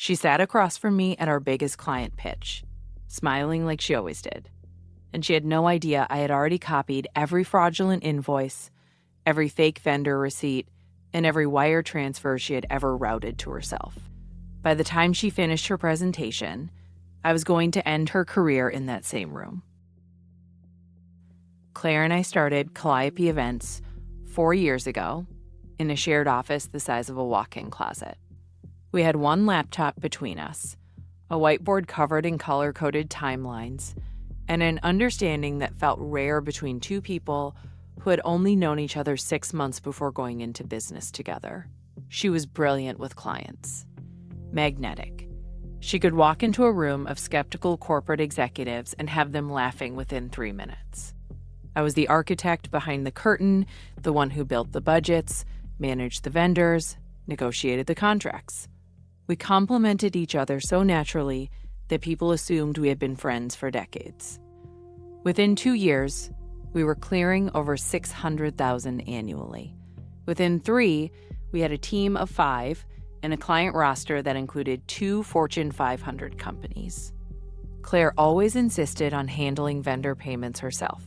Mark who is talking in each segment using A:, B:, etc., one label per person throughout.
A: She sat across from me at our biggest client pitch, smiling like she always did. And she had no idea I had already copied every fraudulent invoice, every fake vendor receipt, and every wire transfer she had ever routed to herself. By the time she finished her presentation, I was going to end her career in that same room. Claire and I started Calliope Events 4 years ago in a shared office the size of a walk-in closet. We had one laptop between us, a whiteboard covered in color-coded timelines, and an understanding that felt rare between two people who had only known each other 6 months before going into business together. She was brilliant with clients. Magnetic. She could walk into a room of skeptical corporate executives and have them laughing within 3 minutes. I was the architect behind the curtain, the one who built the budgets, managed the vendors, negotiated the contracts. We complemented each other so naturally that people assumed we had been friends for decades. Within 2 years, we were clearing over $600,000 annually. Within 3, we had a team of 5 and a client roster that included 2 Fortune 500 companies. Claire always insisted on handling vendor payments herself.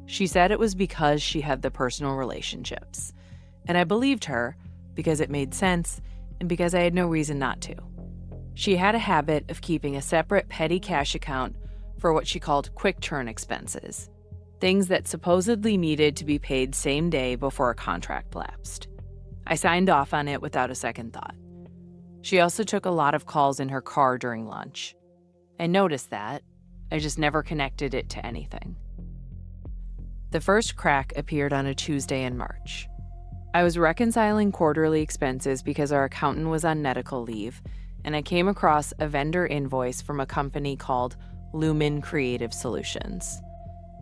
A: She said it was because she had the personal relationships. And I believed her because it made sense and because I had no reason not to. She had a habit of keeping a separate petty cash account for what she called quick turn expenses, things that supposedly needed to be paid same day before a contract lapsed. I signed off on it without a second thought. She also took a lot of calls in her car during lunch. I noticed that. I just never connected it to anything. The first crack appeared on a Tuesday in March. I was reconciling quarterly expenses because our accountant was on medical leave, and I came across a vendor invoice from a company called Lumen Creative Solutions.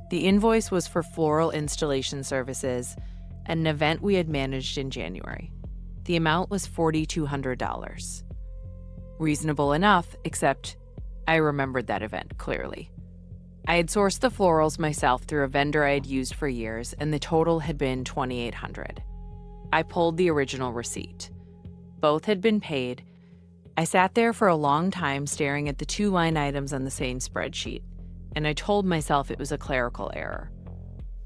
A: The invoice was for floral installation services at an event we had managed in January. The amount was $4,200. Reasonable enough, except I remembered that event clearly. I had sourced the florals myself through a vendor I had used for years, and the total had been $2,800. I pulled the original receipt. Both had been paid. I sat there for a long time staring at the 2 line items on the same spreadsheet, and I told myself it was a clerical error.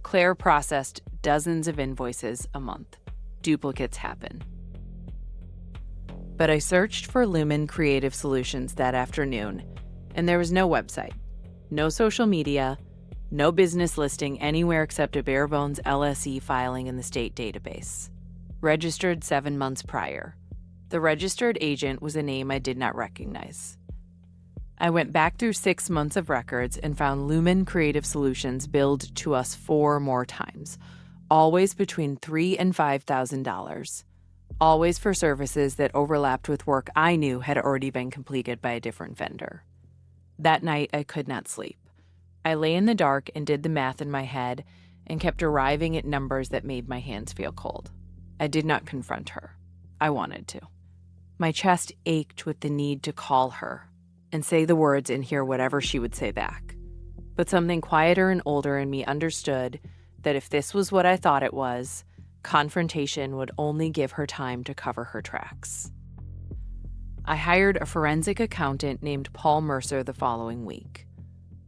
A: Claire processed dozens of invoices a month. Duplicates happen. But I searched for Lumen Creative Solutions that afternoon, and there was no website, no social media, no business listing anywhere except a bare-bones LSE filing in the state database. Registered 7 months prior. The registered agent was a name I did not recognize. I went back through 6 months of records and found Lumen Creative Solutions billed to us 4 more times, always between $3,000 and $5,000, always for services that overlapped with work I knew had already been completed by a different vendor. That night, I could not sleep. I lay in the dark and did the math in my head and kept arriving at numbers that made my hands feel cold. I did not confront her. I wanted to. My chest ached with the need to call her and say the words and hear whatever she would say back. But something quieter and older in me understood that if this was what I thought it was, confrontation would only give her time to cover her tracks. I hired a forensic accountant named Paul Mercer the following week.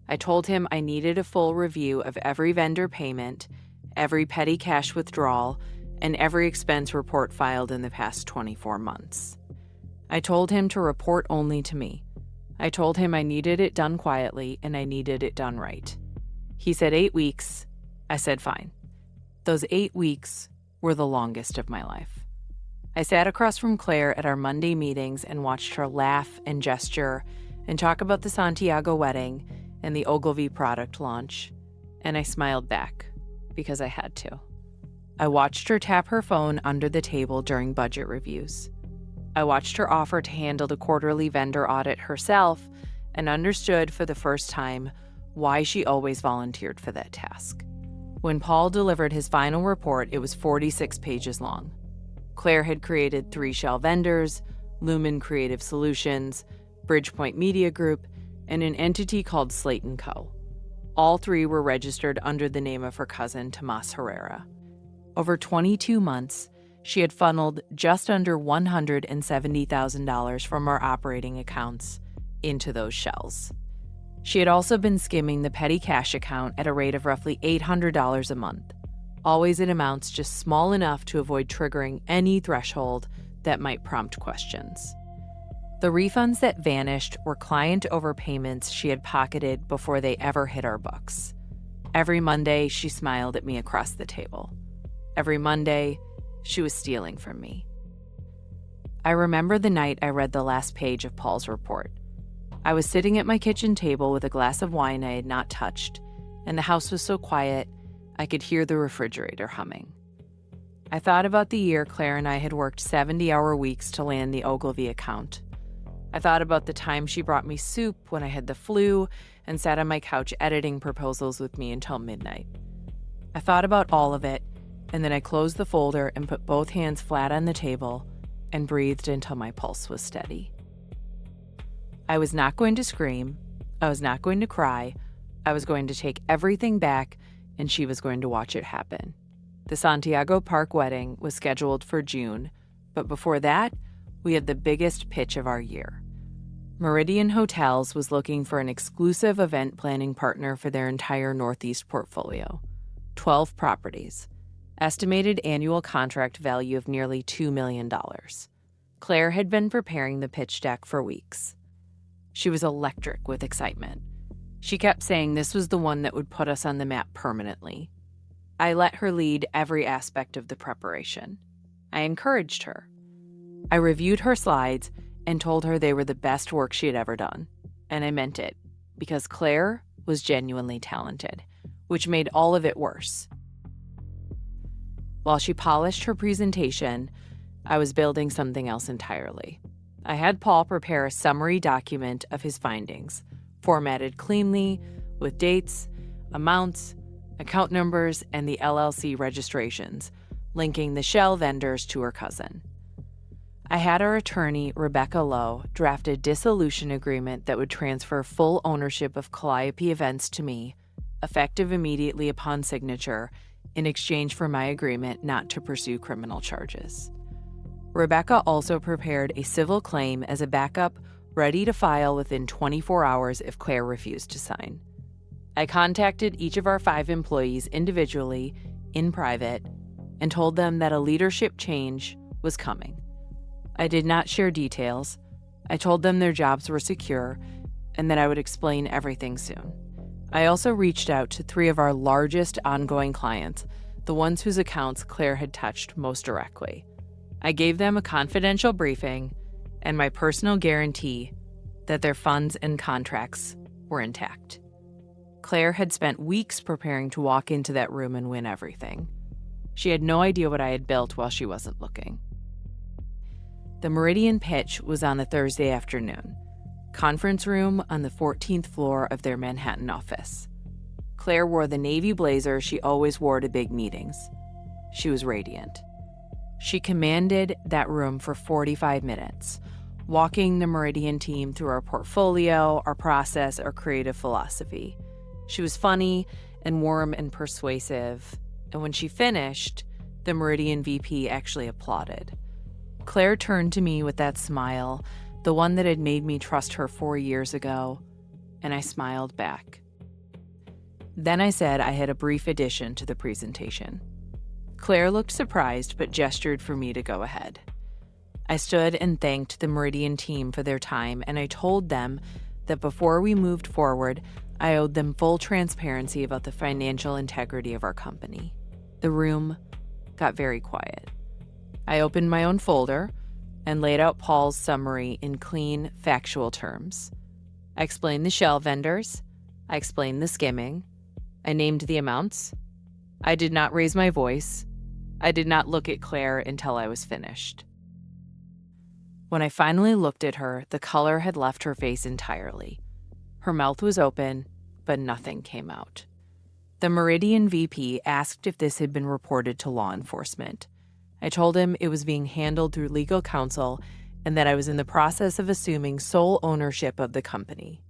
A: I told him I needed a full review of every vendor payment, every petty cash withdrawal, and every expense report filed in the past 24 months. I told him to report only to me. I told him I needed it done quietly and I needed it done right. He said 8 weeks. I said fine. Those 8 weeks were the longest of my life. I sat across from Claire at our Monday meetings and watched her laugh and gesture and talk about the Santiago wedding and the Ogilvy product launch, and I smiled back because I had to. I watched her tap her phone under the table during budget reviews. I watched her offer to handle the quarterly vendor audit herself and understood for the first time why she always volunteered for that task. When Paul delivered his final report, it was 46 pages long. Claire had created 3 shell vendors, Lumen Creative Solutions, Bridgepoint Media Group, and an entity called Slate & Co. All 3 were registered under the name of her cousin, Tomas Herrera. Over 22 months, she had funneled just under $170,000 from our operating accounts into those shells. She had also been skimming the petty cash account at a rate of roughly $800 a month, always in amounts just small enough to avoid triggering any threshold that might prompt questions. The refunds that vanished were client overpayments she had pocketed before they ever hit our books. Every Monday, she smiled at me across the table. Every Monday, she was stealing from me. I remember the night I read the last page of Paul's report. I was sitting at my kitchen table with a glass of wine I had not touched, and the house was so quiet I could hear the refrigerator humming. I thought about the year Claire and I had worked 70-hour weeks to land the Ogilvy account. I thought about the time she brought me soup when I had the flu and sat on my couch editing proposals with me until midnight. I thought about all of it, and then I closed the folder and put both hands flat on the table and breathed until my pulse was steady. I was not going to scream. I was not going to cry. I was going to take everything back, and she was going to watch it happen. The Santiago Park wedding was scheduled for June, but before that, we had the biggest pitch of our year. Meridian Hotels was looking for an exclusive event planning partner for their entire Northeast portfolio. 12 properties. Estimated annual contract value of nearly $2 million. Claire had been preparing the pitch deck for weeks. She was electric with excitement. She kept saying this was the one that would put us on the map permanently. I let her lead every aspect of the preparation. I encouraged her. I reviewed her slides and told her they were the best work she had ever done. And I meant it, because Claire was genuinely talented, which made all of it worse. While she polished her presentation, I was building something else entirely. I had Paul prepare a summary document of his findings, formatted cleanly, with dates, amounts, account numbers, and the LLC registrations, linking the shell vendors to her cousin. I had our attorney, Rebecca Lowe, draft a dissolution agreement that would transfer full ownership of Calliope Events to me, effective immediately upon signature, in exchange for my agreement not to pursue criminal charges. Rebecca also prepared a civil claim as a backup, ready to file within 24 hours if Claire refused to sign. I contacted each of our 5 employees individually, in private, and told them that a leadership change was coming. I did not share details. I told them their jobs were secure and that I would explain everything soon. I also reached out to 3 of our largest ongoing clients, the ones whose accounts Claire had touched most directly. I gave them a confidential briefing and my personal guarantee that their funds and contracts were intact. Claire had spent weeks preparing to walk into that room and win everything. She had no idea what I had built while she wasn't looking. The Meridian pitch was on a Thursday afternoon. Conference room on the 14th floor of their Manhattan office. Claire wore the navy blazer she always wore to big meetings. She was radiant. She commanded that room for 45 minutes, walking the Meridian team through our portfolio, our process, our creative philosophy. She was funny and warm and persuasive, and when she finished, the Meridian VP actually applauded. Claire turned to me with that smile, the one that had made me trust her 4 years ago, and I smiled back. Then I said I had a brief addition to the presentation. Claire looked surprised but gestured for me to go ahead. I stood and thanked the Meridian team for their time, and I told them that before we moved forward, I owed them full transparency about the financial integrity of our company. The room got very quiet. I opened my own folder and laid out Paul's summary in clean, factual terms. I explained the shell vendors. I explained the skimming. I named the amounts. I did not raise my voice. I did not look at Claire until I was finished. When I finally looked at her, the color had left her face entirely. Her mouth was open, but nothing came out. The Meridian VP asked if this had been reported to law enforcement. I told him it was being handled through legal counsel and that I was in the process of assuming sole ownership of the company.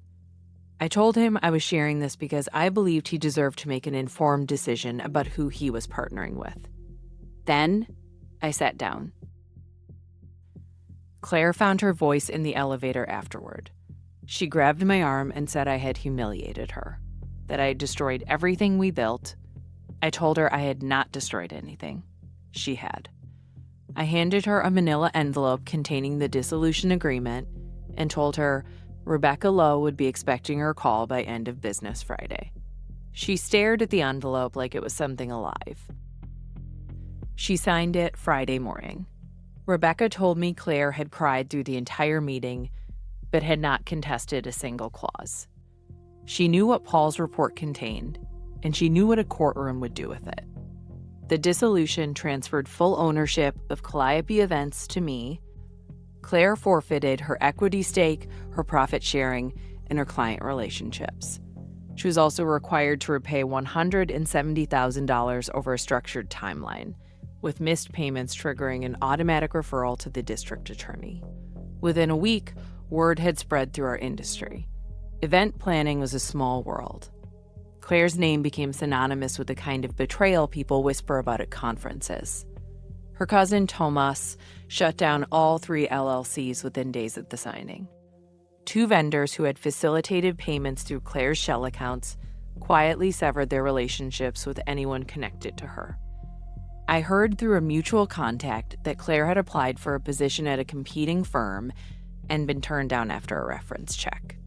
A: I told him I was sharing this because I believed he deserved to make an informed decision about who he was partnering with. Then, I sat down. Claire found her voice in the elevator afterward. She grabbed my arm and said I had humiliated her, that I had destroyed everything we built. I told her I had not destroyed anything. She had. I handed her a manila envelope containing the dissolution agreement and told her Rebecca Lowe would be expecting her call by end of business Friday. She stared at the envelope like it was something alive. She signed it Friday morning. Rebecca told me Claire had cried through the entire meeting, but had not contested a single clause. She knew what Paul's report contained, and she knew what a courtroom would do with it. The dissolution transferred full ownership of Calliope Events to me. Claire forfeited her equity stake, her profit sharing, and her client relationships. She was also required to repay $170,000 over a structured timeline, with missed payments triggering an automatic referral to the district attorney. Within a week, word had spread through our industry. Event planning was a small world. Claire's name became synonymous with the kind of betrayal people whisper about at conferences. Her cousin Tomas shut down all 3 LLCs within days of the signing. 2 vendors who had facilitated payments through Claire's shell accounts quietly severed their relationships with anyone connected to her. I heard through a mutual contact that Claire had applied for a position at a competing firm and been turned down after a reference check.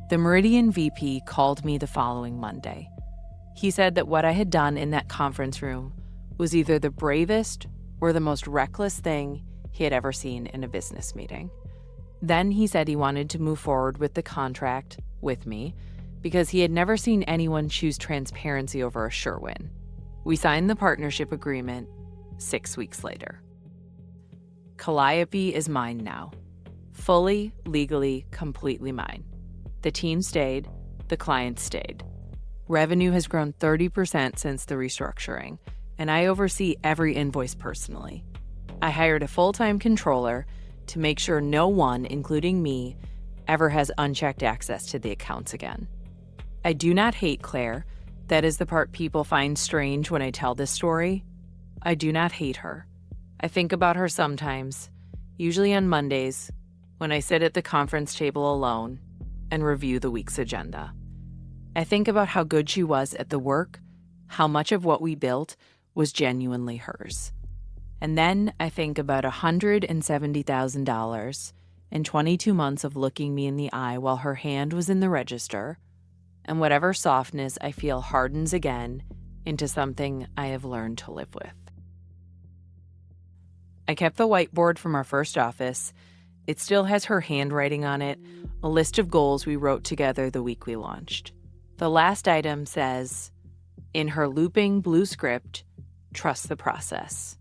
A: The Meridian VP called me the following Monday. He said that what I had done in that conference room was either the bravest or the most reckless thing he had ever seen in a business meeting. Then he said he wanted to move forward with the contract with me because he had never seen anyone choose transparency over a sure win. We signed the partnership agreement 6 weeks later. Calliope is mine now. Fully, legally, completely mine. The team stayed, the clients stayed. Revenue has grown 30% since the restructuring, and I oversee every invoice personally. I hired a full-time controller to make sure no one, including me, ever has unchecked access to the accounts again. I do not hate Claire. That is the part people find strange when I tell this story. I do not hate her. I think about her sometimes, usually on Mondays, when I sit at the conference table alone and review the week's agenda. I think about how good she was at the work, how much of what we built was genuinely hers. And then I think about $170,000 and 22 months of looking me in the eye while her hand was in the register, and whatever softness I feel hardens again into something I have learned to live with. I kept the whiteboard from our first office. It still has her handwriting on it, a list of goals we wrote together the week we launched. The last item says, in her looping blue script, trust the process.